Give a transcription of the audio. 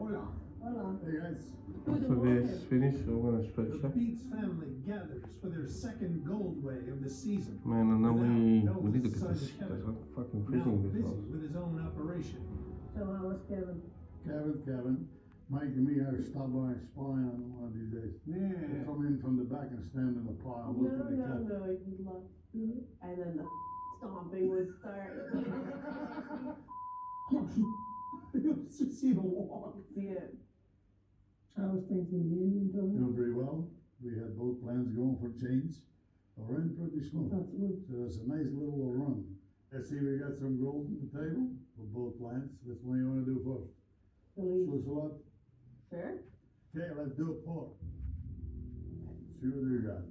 Hola. Hola. Hey guys. After this finish, I'm gonna stretch The up. Beats family gathers for their second gold way of the season. Man, and then Without we need to Noah's get son this shit. Kevin, I'm fucking now freezing this busy house. with his own operation. So how was Kevin? Kevin, Mike and me are stop by and spy on him one of these days. Yeah. We'll come in from the back and stand in the pile, No, look at the cat. no, he'd love to. And then the stomping would start. Just see the walk. See it. I was thinking the Indian told me. Doing pretty well. We had both plans going for change. It ran pretty smooth. That's good. So it's a nice little run. Let's see, we got some gold on the table for both plans. Which one you want to do first? Believe. Switch a lot? Sure. Okay, let's do a pour. See what we got.